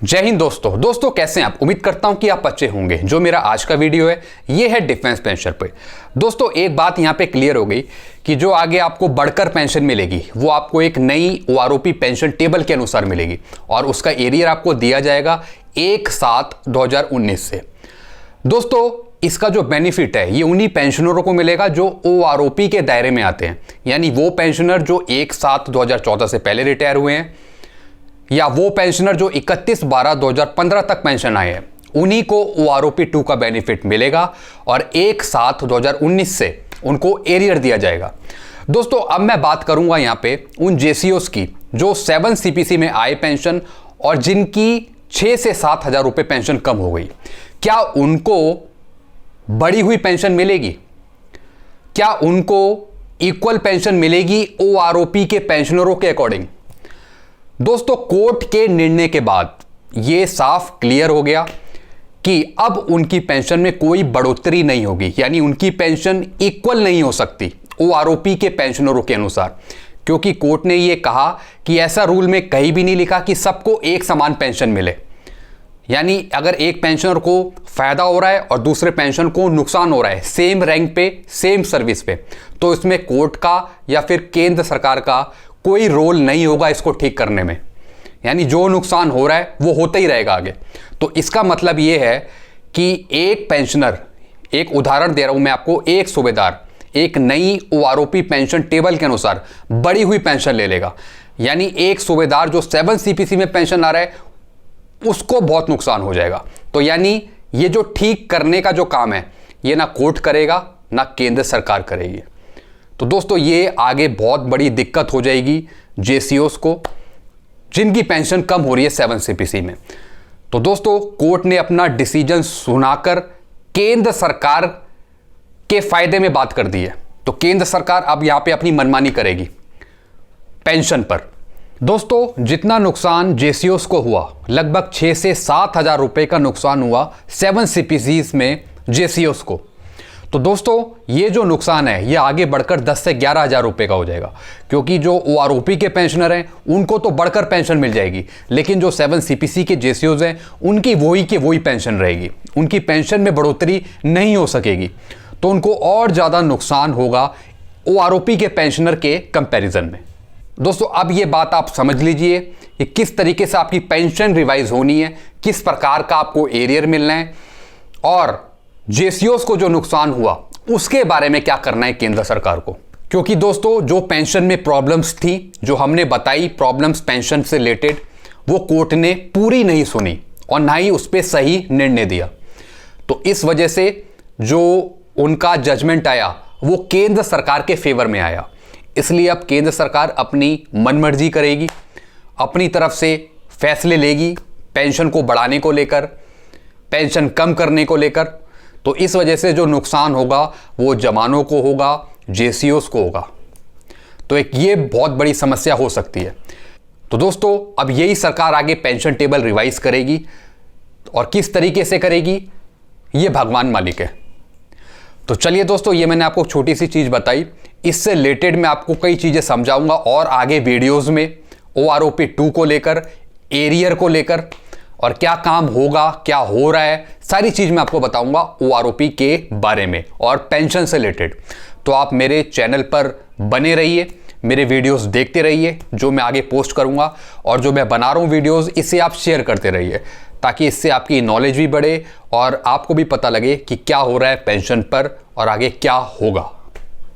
जय हिंद दोस्तों कैसे हैं आप। उम्मीद करता हूं कि आप अच्छे होंगे। जो मेरा आज का वीडियो है ये है डिफेंस पेंशन पे। दोस्तों एक बात यहां पे क्लियर हो गई कि जो आगे आपको बढ़कर पेंशन मिलेगी वो आपको एक नई ओआरओपी पेंशन टेबल के अनुसार मिलेगी और उसका एरियर आपको दिया जाएगा 1/7/2019 से। दोस्तों इसका जो बेनिफिट है ये उन्हीं पेंशनरों को मिलेगा जो ओआरओपी के दायरे में आते हैं, यानी वो पेंशनर जो 1/7/2014 से पहले रिटायर हुए हैं या वो पेंशनर जो 31/12/2015 तक पेंशन आए हैं, उन्हीं को ओआरओपी 2 का बेनिफिट मिलेगा और 1/7/2019 से उनको एरियर दिया जाएगा। दोस्तों अब मैं बात करूंगा यहां पे उन जेसीओस की जो 7 सीपीसी में आए पेंशन और जिनकी 6 से 7 हजार रुपए पेंशन कम हो गई। क्या उनको बढ़ी हुई पेंशन मिलेगी? क्या उनको इक्वल पेंशन मिलेगी ओआरओपी के पेंशनरों के अकॉर्डिंग? दोस्तों कोर्ट के निर्णय के बाद यह साफ क्लियर हो गया कि अब उनकी पेंशन में कोई बढ़ोतरी नहीं होगी, यानी उनकी पेंशन इक्वल नहीं हो सकती ओआरओपी के पेंशनरों के अनुसार, क्योंकि कोर्ट ने यह कहा कि ऐसा रूल में कहीं भी नहीं लिखा कि सबको एक समान पेंशन मिले। यानी अगर एक पेंशनर को फायदा हो रहा है और दूसरे पेंशन को नुकसान हो रहा है सेम रैंक पे सेम सर्विस पे, तो इसमें कोर्ट का या फिर केंद्र सरकार का कोई रोल नहीं होगा इसको ठीक करने में। यानी जो नुकसान हो रहा है वो होता ही रहेगा आगे। तो इसका मतलब ये है कि एक पेंशनर, एक उदाहरण दे रहा हूं मैं आपको, एक सूबेदार एक नई ओआरओपी पेंशन टेबल के अनुसार बढ़ी हुई पेंशन ले लेगा। यानी एक सूबेदार जो 7 सीपीसी में पेंशन आ रहा है उसको बहुत नुकसान हो जाएगा। तो यानी ये जो ठीक करने का जो काम है ये ना कोर्ट करेगा ना केंद्र सरकार करेगी। तो दोस्तों ये आगे बहुत बड़ी दिक्कत हो जाएगी जेसीओस को जिनकी पेंशन कम हो रही है 7 सीपीसी में। तो दोस्तों कोर्ट ने अपना डिसीजन सुनाकर केंद्र सरकार के फायदे में बात कर दी है। तो केंद्र सरकार अब यहां पे अपनी मनमानी करेगी पेंशन पर। दोस्तों जितना नुकसान जेसीओस को हुआ, लगभग 6 से 7 हजार रुपए का नुकसान हुआ 7 सीपीसीज में जेसीओस को। तो दोस्तों ये जो नुकसान है ये आगे बढ़कर 10 से 11 हजार रुपए का हो जाएगा, क्योंकि जो ओआरओपी के पेंशनर हैं उनको तो बढ़कर पेंशन मिल जाएगी, लेकिन जो 7 सीपीसी के जेसीओस हैं उनकी वही की वही पेंशन रहेगी, उनकी पेंशन में बढ़ोतरी नहीं हो सकेगी। तो उनको और ज़्यादा नुकसान होगा ओआरओपी के पेंशनर के कंपेरिजन में। दोस्तों अब ये बात आप समझ लीजिए कि किस तरीके से आपकी पेंशन रिवाइज होनी है, किस प्रकार का आपको एरियर मिलना है और जेसीओस को जो नुकसान हुआ उसके बारे में क्या करना है केंद्र सरकार को। क्योंकि दोस्तों जो पेंशन में प्रॉब्लम्स थी, जो हमने बताई प्रॉब्लम्स पेंशन से रिलेटेड, वो कोर्ट ने पूरी नहीं सुनी और ना ही उस पर सही निर्णय दिया। तो इस वजह से जो उनका जजमेंट आया वो केंद्र सरकार के फेवर में आया। इसलिए अब केंद्र सरकार अपनी मनमर्जी करेगी, अपनी तरफ से फैसले लेगी पेंशन को बढ़ाने को लेकर, पेंशन कम करने को लेकर। तो इस वजह से जो नुकसान होगा वो जवानों को होगा, जेसीओस को होगा। तो एक ये बहुत बड़ी समस्या हो सकती है। तो दोस्तों अब यही सरकार आगे पेंशन टेबल रिवाइज करेगी और किस तरीके से करेगी ये भगवान मालिक है। तो चलिए दोस्तों ये मैंने आपको छोटी सी चीज़ बताई, इससे रिलेटेड मैं आपको कई चीज़ें समझाऊंगा और आगे वीडियोस में ओआरओपी 2 को लेकर, एरियर को लेकर और क्या काम होगा, क्या हो रहा है, सारी चीज़ मैं आपको बताऊंगा ओआरओपी के बारे में और पेंशन से रिलेटेड। तो आप मेरे चैनल पर बने रहिए, मेरे वीडियोस देखते रहिए, जो मैं आगे पोस्ट करूंगा और जो मैं बना रहा हूं वीडियोस इसे आप शेयर करते रहिए, ताकि इससे आपकी नॉलेज भी बढ़े और आपको भी पता लगे कि क्या हो रहा है पेंशन पर और आगे क्या होगा।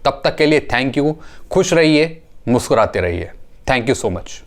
तब तक के लिए थैंक यू। खुश रहिए, मुस्कुराते रहिए। Thank you so much.